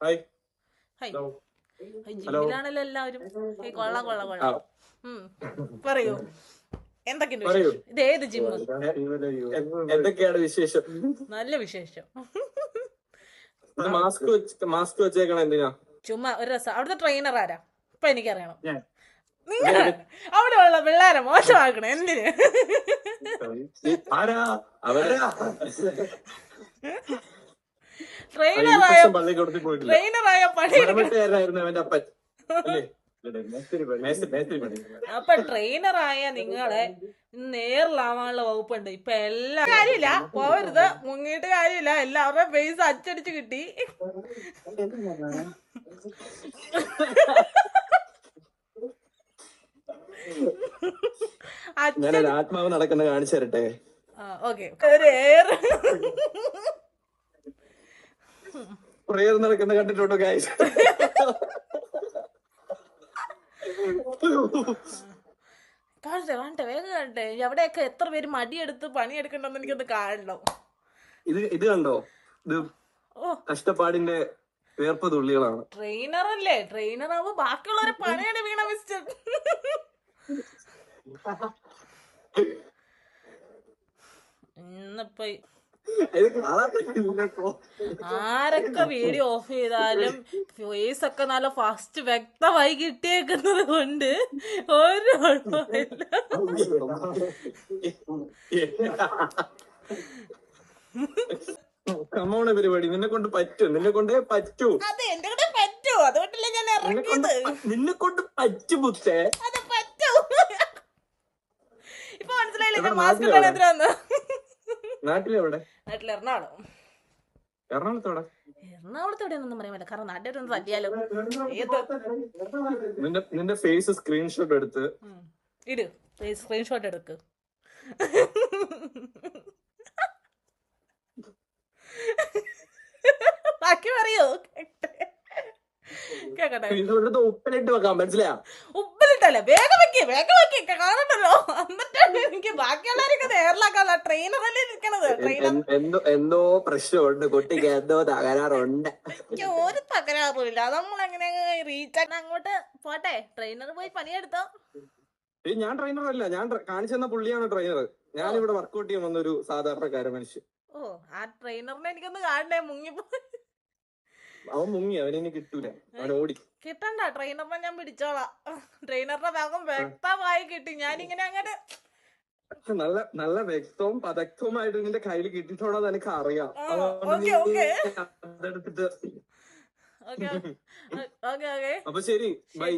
Hi. High. Hello. Hello. ജിമ്മിലാണല്ലോ എല്ലാവരും. കൊള്ളാം കൊള്ളാം ആ, കൊള്ളാം. പറയൂ, എന്തൊക്കെയുണ്ട് പറയൂ. വിശേഷം? ഇത് ഏത് ജിമ്മ്? എന്തൊക്കെയാണ് വിശേഷം? നല്ല വിശേഷം. ഇത് മാസ്ക് വെച്ചേക്കണ എന്തിനാ? ചുമ്മാ ഒരു രസം. അവിടുത്തെ ട്രെയിനർ ആരാ? ഇപ്പൊ എനിക്കറിയണം. ഞാൻ. നിങ്ങളാണ് അവിടെ ഉള്ള പിള്ളേരെ മോശമാക്കണം എന്തിന്? ആരാ അവരാ? ട്രെയിനറായ പള്ളിക്കൂടത്തിൽ പോയിട്ടില്ല. ട്രെയിനറായ പണി മരമട്ടുകാരനായിരുന്നു അവന്റെ അപ്പൻ അല്ലേ? അപ്പൊ ട്രെയിനറായ നിങ്ങളെ നേരിലാവാനുള്ള വകുപ്പുണ്ട്. ഇപ്പൊ എല്ലാ കാര്യമില്ല, പോവരുത്, മുങ്ങിയിട്ട് കാര്യമില്ല. എല്ലാവരുടെയും പൈസ അച്ചടിച്ച് കിട്ടി. ഞാനൊരു ആത്മാവ് നടക്കുന്ന കാണിച്ചു തരട്ടെ. ഓക്കെ, ഒരു എയർ പ്രേയർ നടക്കുന്ന കണ്ടിട്ടുണ്ടോ ഗൈസ്? കാണട്ടെ കാണട്ടെ, വേഗം കാണട്ടെ. എവിടെയൊക്കെ എത്ര പേര് മടിയെടുത്ത് പണിയെടുക്കണ്ടെന്ന് എനിക്കൊന്ന് കാണണം. ഇത് കണ്ടോ? ഇത് കഷ്ടപ്പാടിന്റെ വേർപ്പ് തുള്ളികളാണ്. ട്രെയിനർ അല്ലേ? ട്രെയിനർ ആവുമ്പോ ബാക്കിയുള്ളവരെ പണിയുടെ വീണ മിസ്റ്റർ. ഇന്നിപ്പോ ആരൊക്കെ വീഡിയോ ഓഫ് ചെയ്താലും ഫേസ് ഒക്കെ നല്ല ഫസ്റ്റ് വ്യക്തമായി കിട്ടിയേക്കുന്നത് കൊണ്ട് ഒരു കുഴപ്പമില്ല. കമോണ പരിപാടി നിന്നെ കൊണ്ട് പറ്റും. നിന്നെ കൊണ്ടേ പറ്റൂ. അതെ, എന്റെ കൂടെ പറ്റൂ. അതുകൊണ്ടല്ലേ ഞാൻ ഇറങ്ങിയത്. നിന്നെ കൊണ്ട് പറ്റു പുത്തേ. അത് പറ്റൂ. ഇപ്പൊ മനസ്സിലായില്ലേ ഞാൻ മാസ്ക് ഇട്ടാണ് എത്രയാന്ന്? നാട്ടിലെവിടെ? നാട്ടിൽ എറണാകുളം. എറണാകുളത്തോടെ? എറണാകുളത്തോടെ ഒന്നും പറയാൻ പറ്റില്ല, കാരണം നാട്ടിലൊന്നും തട്ടിയാലോ. നിന്റെ ഫേസ് സ്ക്രീൻഷോട്ട് എടുത്ത് ഇട്, സ്ക്രീൻഷോട്ട് എടുക്ക്. ബാക്കി പറയോ? കേക്കട്ടെ. ഉപ്പിലിട്ട് വെക്കാം, മനസ്സിലായോ? ഉപ്പിലിട്ടല്ലേ? വേഗം വെക്ക്, വേഗം വെക്ക്, കാണണ്ടല്ലോ. എന്നിട്ടാണ് എനിക്ക് ബാക്കിയുള്ളവരൊക്കെ നേരിലാക്കാനുള്ള ട്രെയിനറല്ലേ ഇരിക്കണത്. എന്തോ പ്രശ്നമുണ്ട് കുട്ടിക്ക്, എന്തോ തകരാറുണ്ട്. എനിക്ക് ഒരു തകരാറുമില്ല. നമ്മളെങ്ങനെ റീച്ച് അങ്ങോട്ട് പോട്ടെ. ട്രെയിനർ പോയി പണിയെടുത്തോ. ഞാൻ ട്രെയിനർ അല്ല, ഞാൻ കാണിച്ചു തന്ന പുള്ളിയാണ് ട്രെയിനർ. ഞാനിവിടെ വർക്ക്ഔട്ട് ചെയ്യാൻ വന്നൊരു സാധാരണക്കാരൻ മനുഷ്യൻ. ഓ, ആ ട്രെയിനറിനെ എനിക്കൊന്ന് കാണണ്ടേ. മുങ്ങിപ്പോയി. അവൻ മുങ്ങി, അവനെ കിട്ടൂല, അവൻ ഓടി. കിട്ടണ്ട, ട്രെയിനറിനെ ഞാൻ പിടിച്ചോളാം. ട്രെയിനറിന്റെ ഭാഗം വ്യക്തമായി കിട്ടി. ഞാനിങ്ങനെ അങ്ങനെ നല്ല നല്ല വ്യക്തവും പദക്തവുമായിട്ട് നിന്റെ കയ്യിൽ കിട്ടിയിട്ടുള്ളത് എനിക്ക് അറിയാം. അതെടുത്തിട്ട് ഓക്കെ ഓക്കെ. അപ്പൊ ശരി, ബൈ.